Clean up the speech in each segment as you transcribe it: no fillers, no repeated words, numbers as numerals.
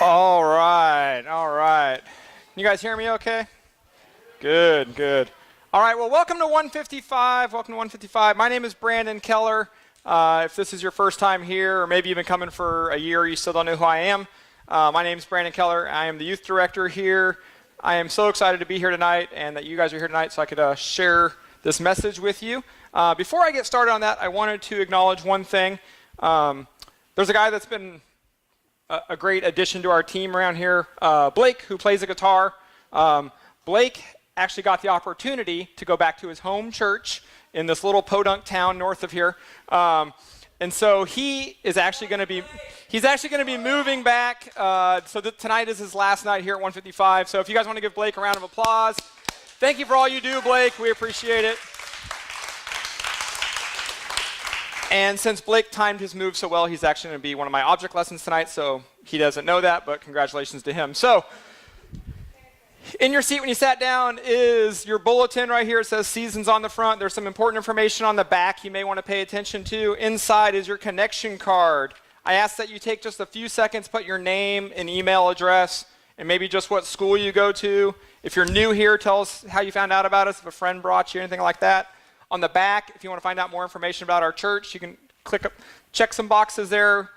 All right, all right. You guys hear me okay? Good, good. All right, well, welcome to 155. Welcome to 155. My name is Brandon Keller. If this is your first time here, or maybe you've been coming for a year, you still don't know who I am. My name is Brandon Keller. I am the youth director here. I am so excited to be here tonight and that you guys are here tonight so I could share this message with you. Before I get started on that, I wanted to acknowledge one thing. There's a guy that's been a great addition to our team around here, Blake, who plays the guitar. Blake actually got the opportunity to go back to his home church in this little podunk town north of here. And so he is actually going to be moving back. So tonight is his last night here at 155. So if you guys want to give Blake a round of applause, thank you for all you do, Blake. We appreciate it. And since Blake timed his move so well, he's actually going to be one of my object lessons tonight, so he doesn't know that, but congratulations to him. So, in your seat when you sat down is your bulletin right here. It says seasons on the front. There's some important information on the back you may want to pay attention to. Inside is your connection card. I ask that you take just a few seconds, put your name and email address, and maybe just what school you go to. If you're new here, tell us how you found out about us, if a friend brought you, anything like that. On the back, if you want to find out more information about our church, you can check some boxes there.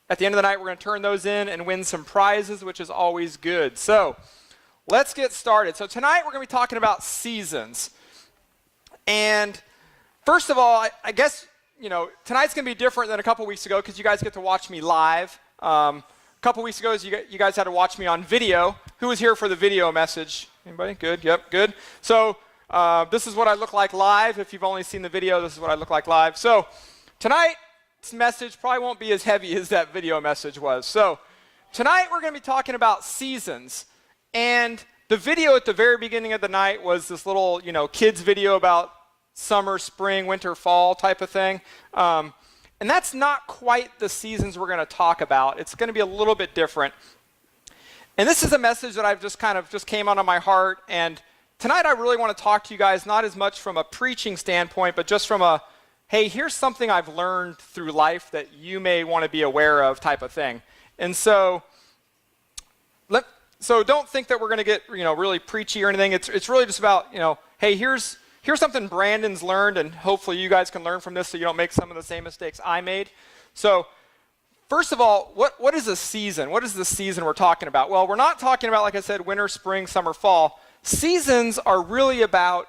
At the end of the night, we're going to turn those in and win some prizes, which is always good. So let's get started. So tonight, we're going to be talking about seasons. And first of all, I guess, tonight's going to be different than a couple weeks ago because you guys get to watch me live. A couple weeks ago, you guys had to watch me on video. Who was here for the video message? Anybody? Good. Yep, good. So this is what I look like live. If you've only seen the video, this is what I look like live. So tonight's message probably won't be as heavy as that video message was. So tonight we're going to be talking about seasons. And the video at the very beginning of the night was this little, kids video about summer, spring, winter, fall type of thing. And that's not quite the seasons we're going to talk about. It's going to be a little bit different. And this is a message that I've just came out of my heart. And tonight I really want to talk to you guys not as much from a preaching standpoint, but just from a, hey, here's something I've learned through life that you may want to be aware of type of thing. And so don't think that we're going to get, really preachy or anything. It's really just about, hey, here's something Brandon's learned, and hopefully you guys can learn from this so you don't make some of the same mistakes I made. So first of all, what is a season? What is the season we're talking about? Well, we're not talking about, like I said, winter, spring, summer, fall. Seasons are really about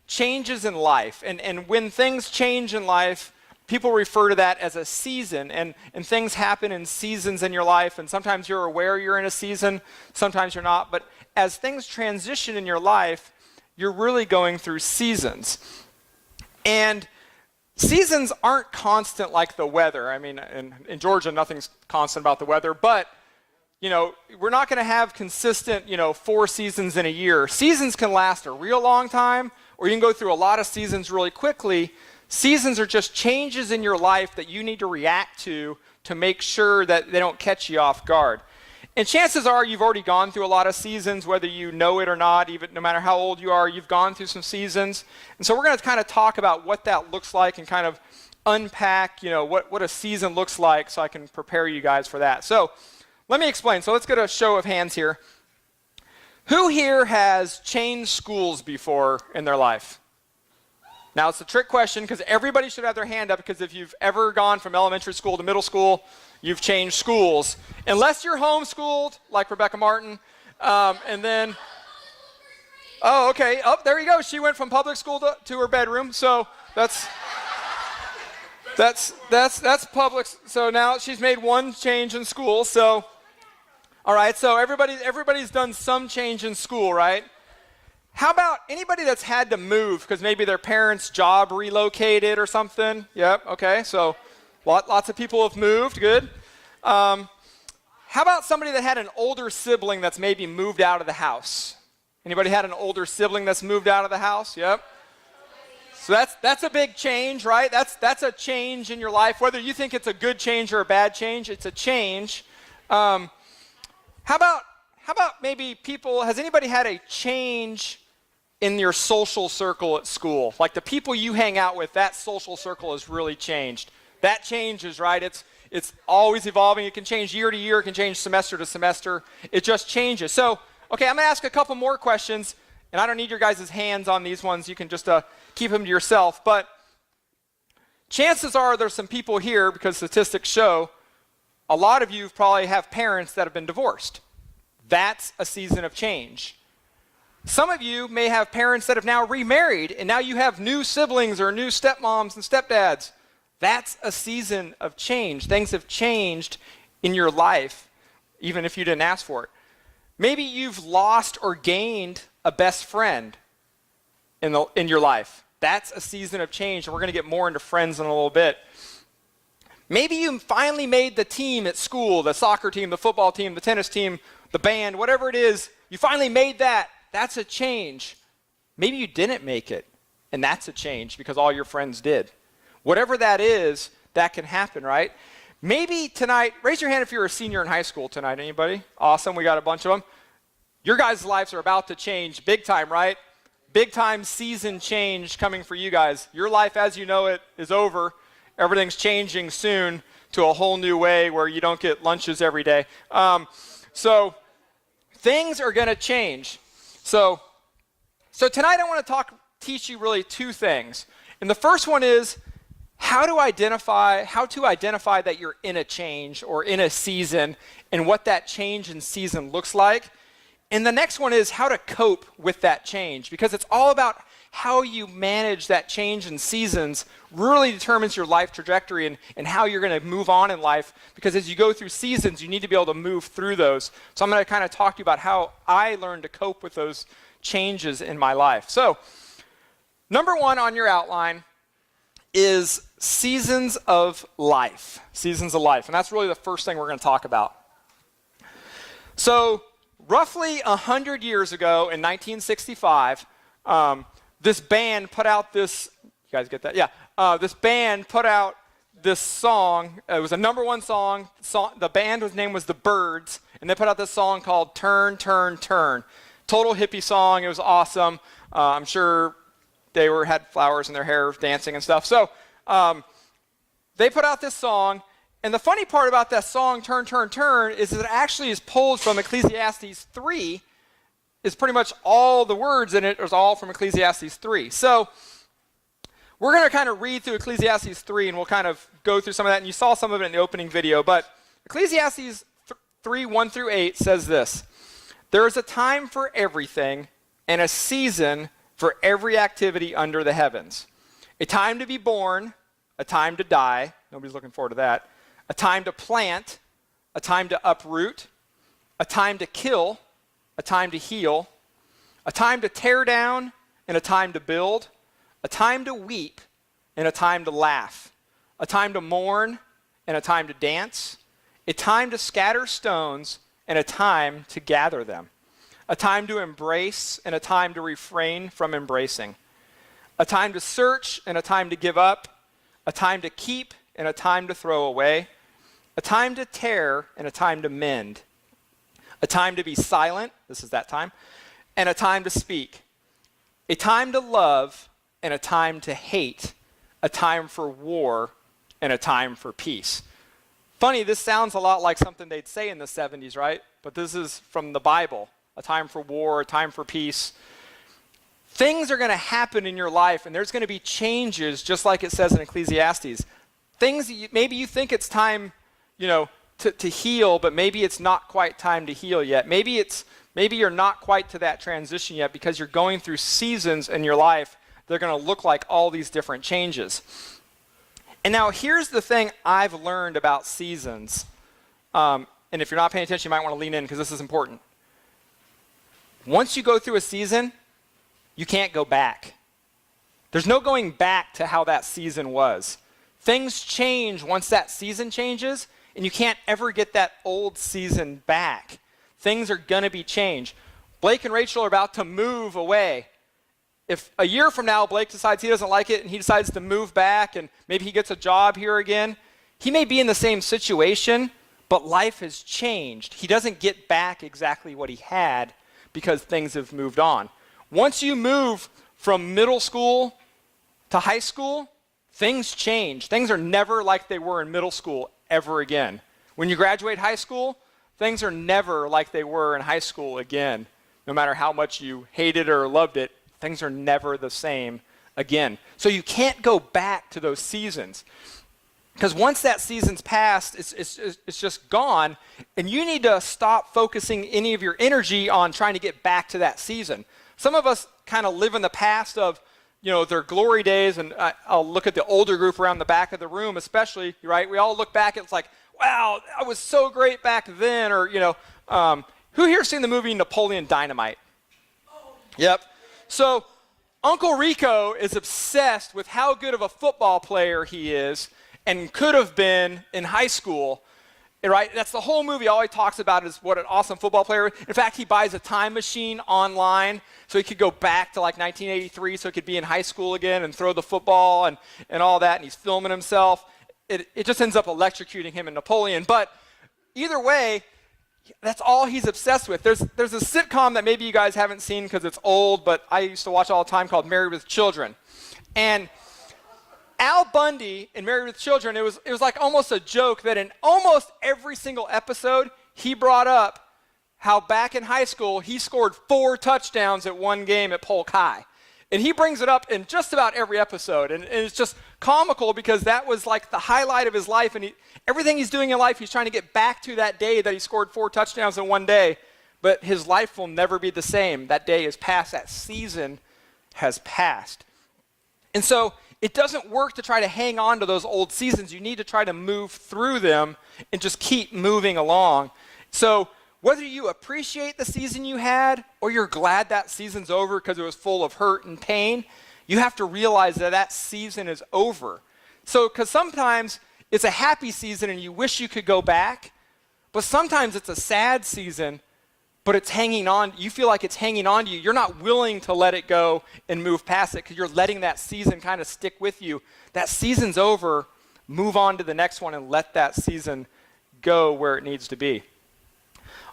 changes in life. And when things change in life, people refer to that as a season. And things happen in seasons in your life. And sometimes you're aware you're in a season, sometimes you're not. But as things transition in your life, you're really going through seasons. And seasons aren't constant like the weather. I mean, in Georgia, nothing's constant about the weather. But we're not going to have consistent, 4 seasons in a year. Seasons can last a real long time, or you can go through a lot of seasons really quickly. Seasons are just changes in your life that you need to react to make sure that they don't catch you off guard. And chances are you've already gone through a lot of seasons, whether you know it or not, even no matter how old you are, you've gone through some seasons. And so we're going to kind of talk about what that looks like and kind of unpack, what a season looks like so I can prepare you guys for that. So let me explain. So let's get a show of hands here. Who here has changed schools before in their life? Now, it's a trick question because everybody should have their hand up, because if you've ever gone from elementary school to middle school, you've changed schools. Unless you're homeschooled, like Rebecca Martin. And then, oh, okay. Oh, there you go. She went from public school to her bedroom. So that's public. So now she's made one change in school. So, all right. So everybody's done some change in school, right? How about anybody that's had to move because maybe their parents' job relocated or something? Yep. Okay. So lots of people have moved. Good. How about somebody that had an older sibling that's maybe moved out of the house? Anybody had an older sibling that's moved out of the house? Yep. So that's a big change, right? That's a change in your life. Whether you think it's a good change or a bad change, it's a change. How about maybe people, has anybody had a change in your social circle at school? Like the people you hang out with, that social circle has really changed. That changes, right? It's It's always evolving. It can change year to year. It can change semester to semester. It just changes. So, okay, I'm going to ask a couple more questions, and I don't need your guys' hands on these ones. You can just keep them to yourself. But chances are there's some people here, because statistics show a lot of you probably have parents that have been divorced. That's a season of change. Some of you may have parents that have now remarried, and now you have new siblings or new stepmoms and stepdads. That's a season of change. Things have changed in your life, even if you didn't ask for it. Maybe you've lost or gained a best friend in your life. That's a season of change, and we're going to get more into friends in a little bit. Maybe you finally made the team at school, the soccer team, the football team, the tennis team, the band, whatever it is. You finally made that. That's a change. Maybe you didn't make it, and that's a change because all your friends did. Whatever that is, that can happen, right? Maybe tonight, raise your hand if you're a senior in high school tonight. Anybody? Awesome, we got a bunch of them. Your guys' lives are about to change big time, right? Big time season change coming for you guys. Your life as you know it is over. Everything's changing soon to a whole new way where you don't get lunches every day. So things are going to change. So tonight I want to teach you really two things. And the first one is how to identify that you're in a change or in a season and what that change in season looks like. And the next one is how to cope with that change, because it's all about how you manage that change in seasons really determines your life trajectory and how you're going to move on in life, because as you go through seasons, you need to be able to move through those. So I'm going to kind of talk to you about how I learned to cope with those changes in my life. So number one on your outline is seasons of life. Seasons of life. And that's really the first thing we're going to talk about. So roughly 100 years ago in 1965, this band put out this, you guys get that? Yeah. This band put out this song. It was a number one song. The band's name was The Byrds, and they put out this song called Turn, Turn, Turn. Total hippie song. It was awesome. I'm sure they had flowers in their hair, dancing and stuff. So they put out this song, and the funny part about that song, Turn, Turn, Turn, is that it actually is pulled from Ecclesiastes 3. Is pretty much all the words in it is all from Ecclesiastes 3. So we're going to kind of read through Ecclesiastes 3, and we'll kind of go through some of that. And you saw some of it in the opening video. But Ecclesiastes 3, 1 through 8 says this: there is a time for everything and a season for every activity under the heavens. A time to be born, a time to die. Nobody's looking forward to that. A time to plant, a time to uproot, a time to kill, a time to heal, a time to tear down, and a time to build, a time to weep, and a time to laugh, a time to mourn, and a time to dance, a time to scatter stones, and a time to gather them, a time to embrace, and a time to refrain from embracing, a time to search, and a time to give up, a time to keep, and a time to throw away, a time to tear, and a time to mend, a time to be silent, this is that time, and a time to speak, a time to love, and a time to hate, a time for war, and a time for peace. Funny, this sounds a lot like something they'd say in the 70s, right? But this is from the Bible. A time for war, a time for peace. Things are going to happen in your life, and there's going to be changes, just like it says in Ecclesiastes. Things that maybe you think it's time, to heal, but maybe it's not quite time to heal yet. Maybe you're not quite to that transition yet because you're going through seasons in your life. They're going to look like all these different changes. And now here's the thing I've learned about seasons. And if you're not paying attention, you might want to lean in because this is important. Once you go through a season, you can't go back. There's no going back to how that season was. Things change once that season changes, and you can't ever get that old season back. Things are going to be changed. Blake and Rachel are about to move away. If a year from now Blake decides he doesn't like it and he decides to move back and maybe he gets a job here again, he may be in the same situation, but life has changed. He doesn't get back exactly what he had because things have moved on. Once you move from middle school to high school, things change. Things are never like they were in middle school, ever again. When you graduate high school, things are never like they were in high school again. No matter how much you hated or loved it, things are never the same again. So you can't go back to those seasons. Because once that season's passed, it's just gone, and you need to stop focusing any of your energy on trying to get back to that season. Some of us kind of live in the past of, their glory days, and I'll look at the older group around the back of the room especially, right? We all look back, and it's like, wow, I was so great back then, or, who here's seen the movie Napoleon Dynamite? Yep. So Uncle Rico is obsessed with how good of a football player he is, and could have been in high school, right? That's the whole movie. All he talks about is what an awesome football player. In fact, he buys a time machine online so he could go back to like 1983 so he could be in high school again and throw the football and all that, and he's filming himself. It just ends up electrocuting him and Napoleon. But either way, that's all he's obsessed with. There's a sitcom that maybe you guys haven't seen because it's old, but I used to watch all the time called Married with Children. And Al Bundy in Married with Children, it was like almost a joke that in almost every single episode, he brought up how back in high school, he scored 4 touchdowns at one game at Polk High. And he brings it up in just about every episode. And it's just comical because that was like the highlight of his life. And everything he's doing in life, he's trying to get back to that day that he scored 4 touchdowns in one day. But his life will never be the same. That day is past. That season has passed. And so it doesn't work to try to hang on to those old seasons. You need to try to move through them and just keep moving along. So whether you appreciate the season you had or you're glad that season's over because it was full of hurt and pain, you have to realize that that season is over. So because sometimes it's a happy season and you wish you could go back, but sometimes it's a sad season, but it's hanging on. You feel like it's hanging on to you. You're not willing to let it go and move past it because you're letting that season kind of stick with you. That season's over. Move on to the next one and let that season go where it needs to be.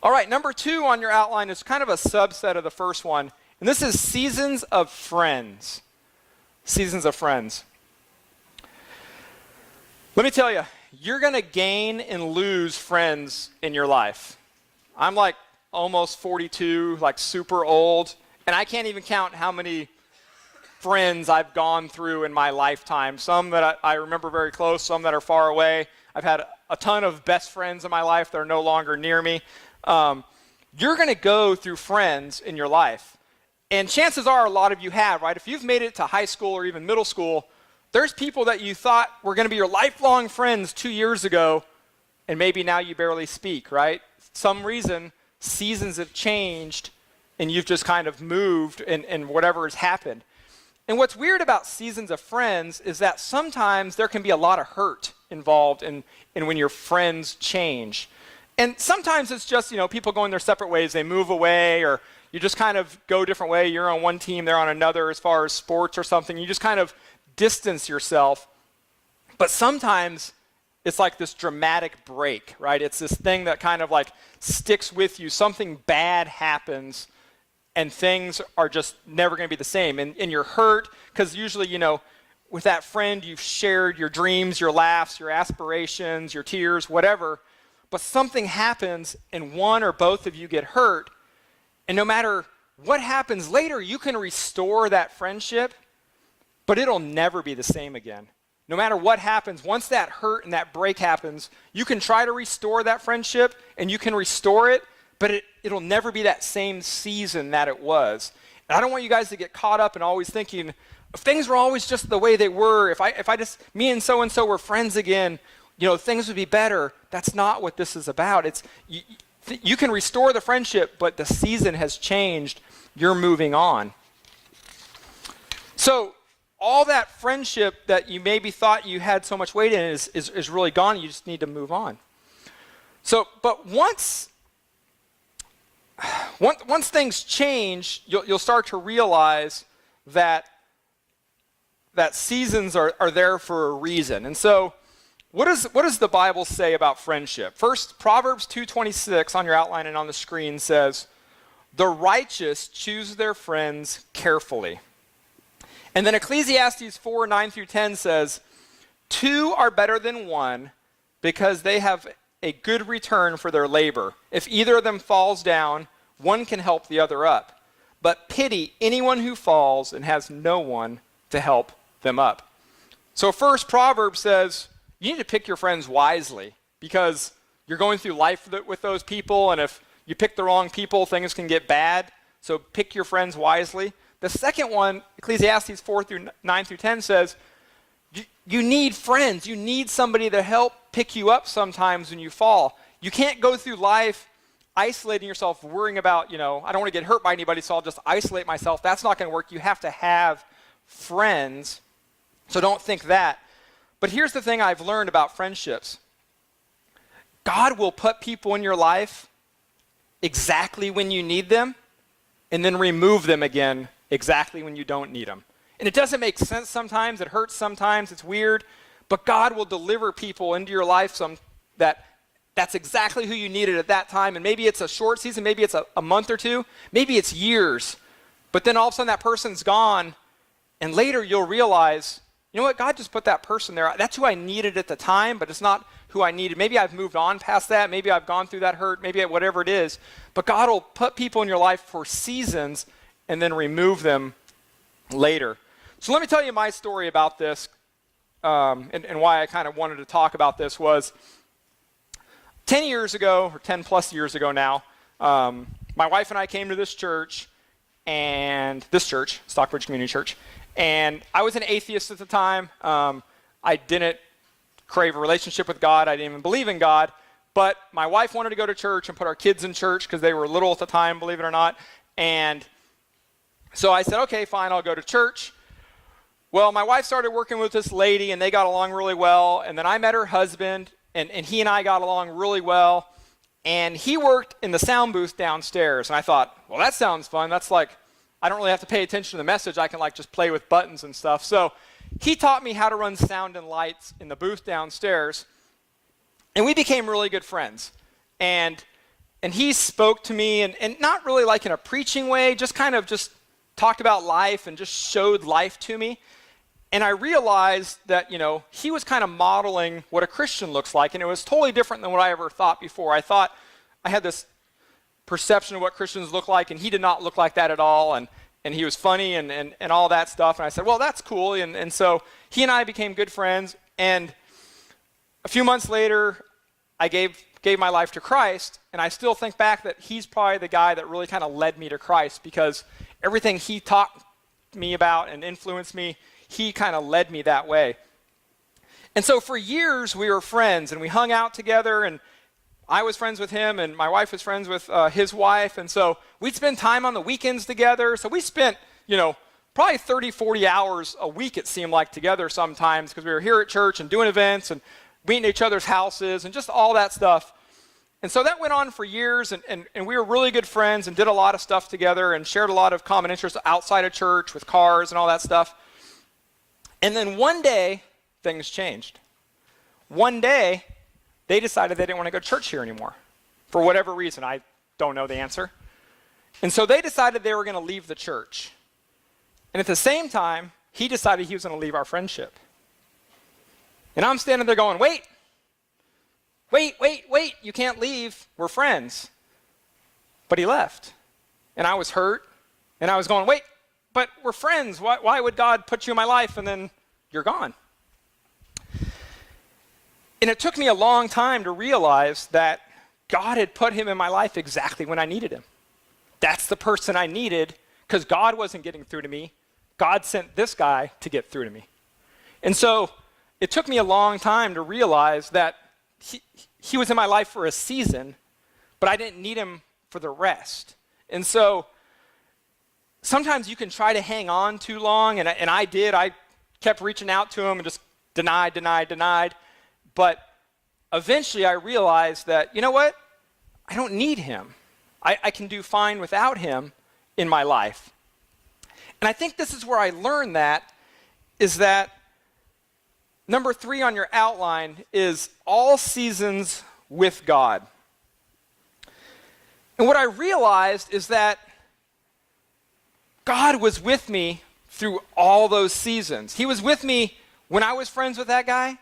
All right, number 2 on your outline is kind of a subset of the first one, and this is seasons of friends. Seasons of friends. Let me tell you, you're going to gain and lose friends in your life. I'm like almost 42, like super old, and I can't even count how many friends I've gone through in my lifetime. Some that I remember very close, some that are far away. I've had a ton of best friends in my life that are no longer near me. You're going to go through friends in your life, and chances are a lot of you have, right? If you've made it to high school or even middle school, there's people that you thought were going to be your lifelong friends 2 years ago, and maybe now you barely speak, right? Some reason, seasons have changed, and you've just kind of moved, and whatever has happened. And what's weird about seasons of friends is that sometimes there can be a lot of hurt involved in when your friends change. And sometimes it's just, people going their separate ways. They move away, or you just kind of go a different way. You're on one team, they're on another as far as sports or something. You just kind of distance yourself. But sometimes it's like this dramatic break, right? It's this thing that kind of like sticks with you. Something bad happens, and things are just never going to be the same. And you're hurt because usually, with that friend, you've shared your dreams, your laughs, your aspirations, your tears, whatever. But something happens and one or both of you get hurt, and no matter what happens later, you can restore that friendship, but it'll never be the same again. No matter what happens, once that hurt and that break happens, you can try to restore that friendship, and you can restore it, but it'll never be that same season that it was. And I don't want you guys to get caught up in always thinking, if things were always just the way they were, if I just, me and so were friends again, things would be better. That's not what this is about. It's you can restore the friendship, but the season has changed. You're moving on. So all that friendship that you maybe thought you had so much weight in is really gone. You just need to move on. So, but once things change, you'll start to realize that seasons are there for a reason. And so what does the Bible say about friendship? First, Proverbs 2:26 on your outline and on the screen says, "The righteous choose their friends carefully." And then Ecclesiastes 4:9-10 says, "Two are better than one because they have a good return for their labor. If either of them falls down, one can help the other up. But pity anyone who falls and has no one to help them up. So first, Proverbs says, you need to pick your friends wisely, because you're going through life with those people, and if you pick the wrong people, things can get bad. So pick your friends wisely. The second one, Ecclesiastes 4:9-10 says, you need friends. You need somebody to help pick you up sometimes when you fall. You can't go through life isolating yourself, worrying about, I don't want to get hurt by anybody, so I'll just isolate myself. That's not going to work. You have to have friends. So don't think that. But here's the thing I've learned about friendships. God will put people in your life exactly when you need them, and then remove them again exactly when you don't need them. And it doesn't make sense sometimes. It hurts sometimes. It's weird. But God will deliver people into your life that's exactly who you needed at that time. And maybe it's a short season. Maybe it's a month or two. Maybe it's years. But then all of a sudden that person's gone. And later you'll realize, you know what? God just put that person there. That's who I needed at the time, but it's not who I needed. Maybe I've moved on past that. Maybe I've gone through that hurt. Maybe whatever it is. But God will put people in your life for seasons and then remove them later. So let me tell you my story about this, and why I kind of wanted to talk about this was 10 years ago, or 10 plus years ago now, my wife and I came to this church, Stockbridge Community Church, and I was an atheist at the time. I didn't crave a relationship with God. I didn't even believe in God, but my wife wanted to go to church and put our kids in church because they were little at the time, believe it or not, and so I said, okay, fine, I'll go to church. Well, my wife started working with this lady, and they got along really well. And then I met her husband, and he and I got along really well. And he worked in the sound booth downstairs. And I thought, well, that sounds fun. That's like, I don't really have to pay attention to the message. I can just play with buttons and stuff. So he taught me how to run sound and lights in the booth downstairs. And we became really good friends. And he spoke to me, and not really like in a preaching way, just kind of just talked about life and just showed life to me. And I realized that, he was kind of modeling what a Christian looks like, and it was totally different than what I ever thought before. I thought I had this perception of what Christians look like, and he did not look like that at all, and he was funny and all that stuff. And I said, well, that's cool. And so he and I became good friends, and a few months later, I gave my life to Christ, and I still think back that he's probably the guy that really kind of led me to Christ, because everything he taught me about and influenced me, he kind of led me that way. And so for years we were friends, and we hung out together, and I was friends with him, and my wife was friends with his wife, and so we'd spend time on the weekends together. So we spent, probably 30, 40 hours a week, it seemed like, together sometimes, because we were here at church and doing events and meeting at each other's houses and just all that stuff. And so that went on for years, and we were really good friends and did a lot of stuff together and shared a lot of common interests outside of church with cars and all that stuff. And then one day, things changed. One day, they decided they didn't want to go to church here anymore. For whatever reason, I don't know the answer. And so they decided they were going to leave the church. And at the same time, he decided he was going to leave our friendship. And I'm standing there going, wait, you can't leave, we're friends. But he left. And I was hurt, and I was going, wait, but we're friends. Why would God put you in my life and then you're gone? And it took me a long time to realize that God had put him in my life exactly when I needed him. That's the person I needed, because God wasn't getting through to me. God sent this guy to get through to me. And so it took me a long time to realize that he was in my life for a season, but I didn't need him for the rest. And so sometimes you can try to hang on too long, and I did. I kept reaching out to him and just denied. But eventually I realized that, you know what? I don't need him. I can do fine without him in my life. And I think this is where I learned is that number 3 on your outline is all seasons with God. And what I realized is that God was with me through all those seasons. He was with me when I was friends with that guy.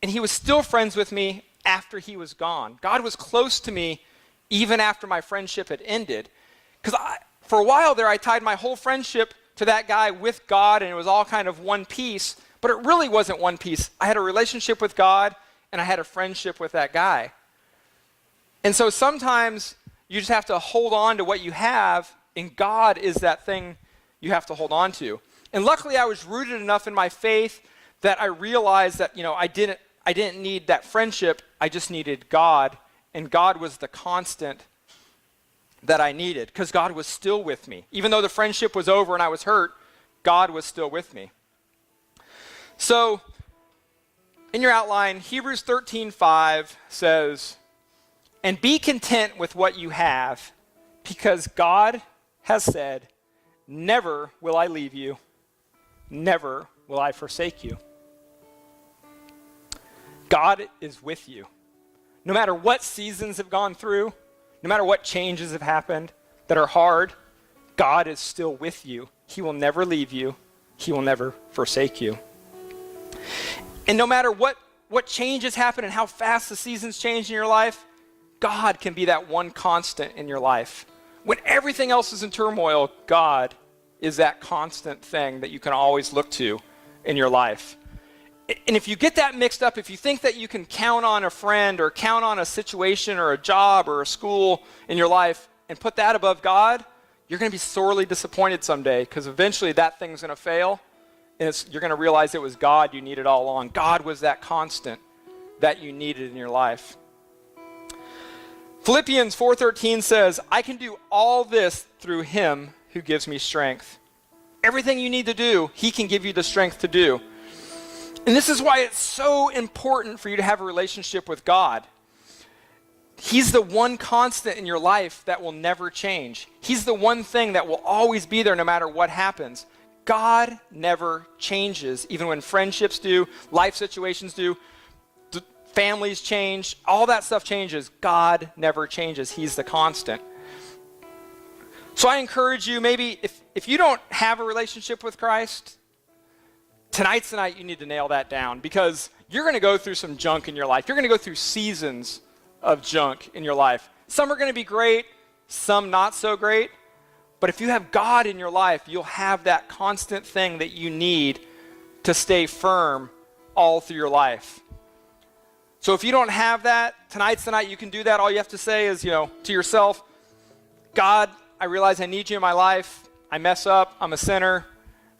and he was still friends with me after he was gone. God was close to me even after my friendship had ended. Because for a while there, I tied my whole friendship to that guy with God, and it was all kind of one piece, but it really wasn't one piece. I had a relationship with God, and I had a friendship with that guy. And so sometimes you just have to hold on to what you have, and God is that thing you have to hold on to. And luckily, I was rooted enough in my faith that I realized that, I didn't need that friendship. I just needed God, and God was the constant that I needed, because God was still with me. Even though the friendship was over and I was hurt, God was still with me. So, in your outline, Hebrews 13:5 says, "And be content with what you have, because God has said, 'Never will I leave you, never will I forsake you.'" God is with you. No matter what seasons have gone through, no matter what changes have happened that are hard, God is still with you. He will never leave you. He will never forsake you. And no matter what changes happen and how fast the seasons change in your life, God can be that one constant in your life. When everything else is in turmoil, God is that constant thing that you can always look to in your life. And if you get that mixed up, if you think that you can count on a friend or count on a situation or a job or a school in your life and put that above God, you're going to be sorely disappointed someday, because eventually that thing's going to fail, and you're going to realize it was God you needed all along. God was that constant that you needed in your life. Philippians 4:13 says, "I can do all this through him who gives me strength." Everything you need to do, he can give you the strength to do. And this is why it's so important for you to have a relationship with God. He's the one constant in your life that will never change. He's the one thing that will always be there no matter what happens. God never changes, even when friendships do, life situations do, families change, all that stuff changes. God never changes. He's the constant. So I encourage you, maybe if you don't have a relationship with Christ, tonight's the night you need to nail that down, because you're going to go through some junk in your life. You're going to go through seasons of junk in your life. Some are going to be great, some not so great. But if you have God in your life, you'll have that constant thing that you need to stay firm all through your life. So if you don't have that, tonight's the night you can do that. All you have to say is, to yourself, God, I realize I need you in my life. I mess up. I'm a sinner.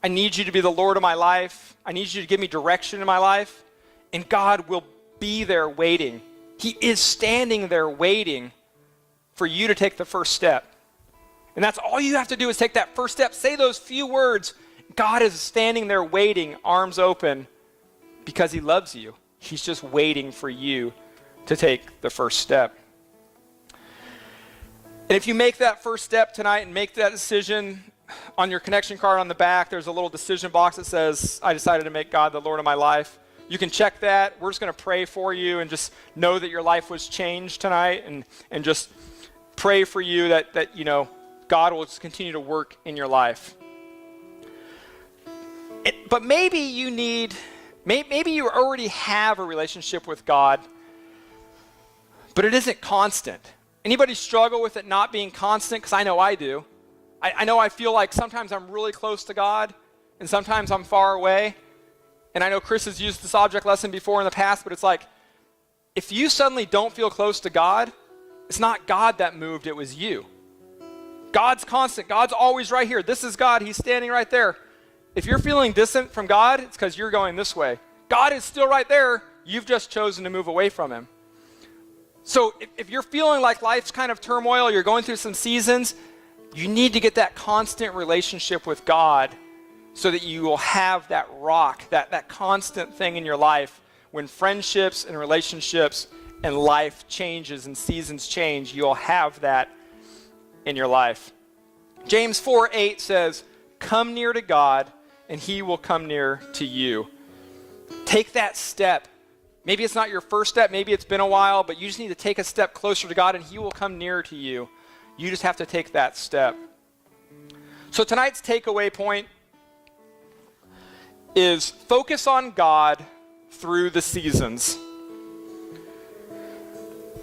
I need you to be the Lord of my life. I need you to give me direction in my life. And God will be there waiting. He is standing there waiting for you to take the first step. And that's all you have to do, is take that first step. Say those few words. God is standing there waiting, arms open, because he loves you. He's just waiting for you to take the first step. And if you make that first step tonight and make that decision, on your connection card on the back, there's a little decision box that says, I decided to make God the Lord of my life. You can check that. We're just going to pray for you and just know that your life was changed tonight, and just pray for you that God will just continue to work in your life. But maybe you already have a relationship with God, but it isn't constant. Anybody struggle with it not being constant? Because I know I do. I know I feel like sometimes I'm really close to God, and sometimes I'm far away. And I know Chris has used this object lesson before in the past, but it's like, if you suddenly don't feel close to God, it's not God that moved, it was you. God's constant. God's always right here. This is God. He's standing right there. If you're feeling distant from God, it's because you're going this way. God is still right there. You've just chosen to move away from him. So if you're feeling like life's kind of turmoil, you're going through some seasons, you need to get that constant relationship with God so that you will have that rock, that constant thing in your life. When friendships and relationships and life changes and seasons change, you'll have that in your life. James 4:8 says, "Come near to God, and he will come near to you." Take that step. Maybe it's not your first step, maybe it's been a while, but you just need to take a step closer to God, and he will come nearer to you. You just have to take that step. So tonight's takeaway point is focus on God through the seasons.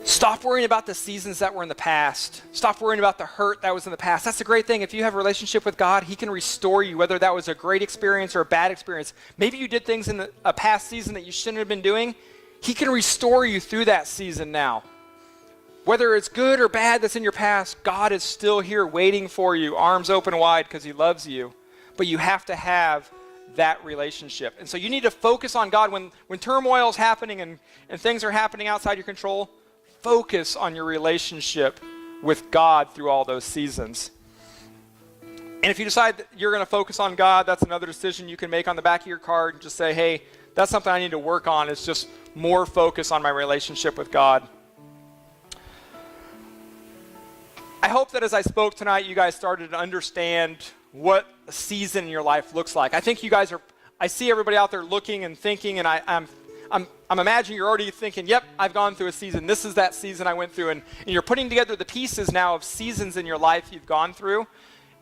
Stop worrying about the seasons that were in the past. Stop worrying about the hurt that was in the past. That's the great thing. If you have a relationship with God, he can restore you, whether that was a great experience or a bad experience. Maybe you did things in a past season that you shouldn't have been doing. He can restore you through that season now. Whether it's good or bad that's in your past, God is still here waiting for you, arms open wide, because he loves you. But you have to have that relationship. And so you need to focus on God. When turmoil is happening and things are happening outside your control, focus on your relationship with God through all those seasons. And if you decide that you're going to focus on God, that's another decision you can make on the back of your card and just say, hey, that's something I need to work on. It's just more focus on my relationship with God. I hope that as I spoke tonight, you guys started to understand what a season in your life looks like. I think you guys I see everybody out there looking and thinking, and I'm imagining you're already thinking, yep, I've gone through a season. This is that season I went through. And you're putting together the pieces now of seasons in your life you've gone through.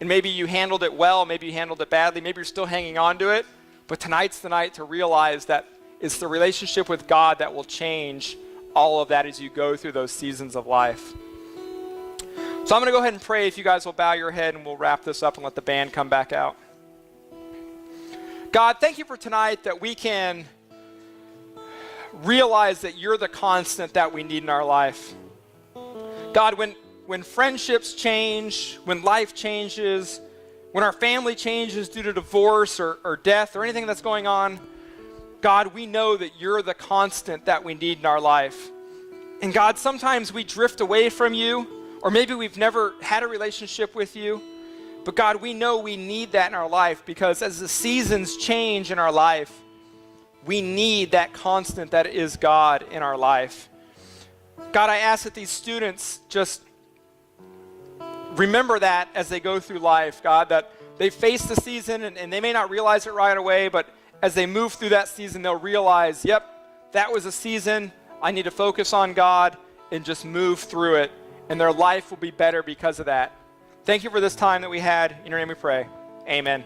And maybe you handled it well, maybe you handled it badly, maybe you're still hanging on to it. But tonight's the night to realize that it's the relationship with God that will change all of that as you go through those seasons of life. So I'm going to go ahead and pray. If you guys will bow your head, and we'll wrap this up and let the band come back out. God, thank you for tonight that we can realize that you're the constant that we need in our life. God, when friendships change, when life changes, when our family changes due to divorce or death or anything that's going on, God, we know that you're the constant that we need in our life. And God, sometimes we drift away from you, or maybe we've never had a relationship with you. But God, we know we need that in our life, because as the seasons change in our life, we need that constant that is God in our life. God, I ask that these students just remember that as they go through life, God, that they face the season and they may not realize it right away, but as they move through that season, they'll realize, yep, that was a season. I need to focus on God and just move through it. And their life will be better because of that. Thank you for this time that we had. In your name we pray. Amen.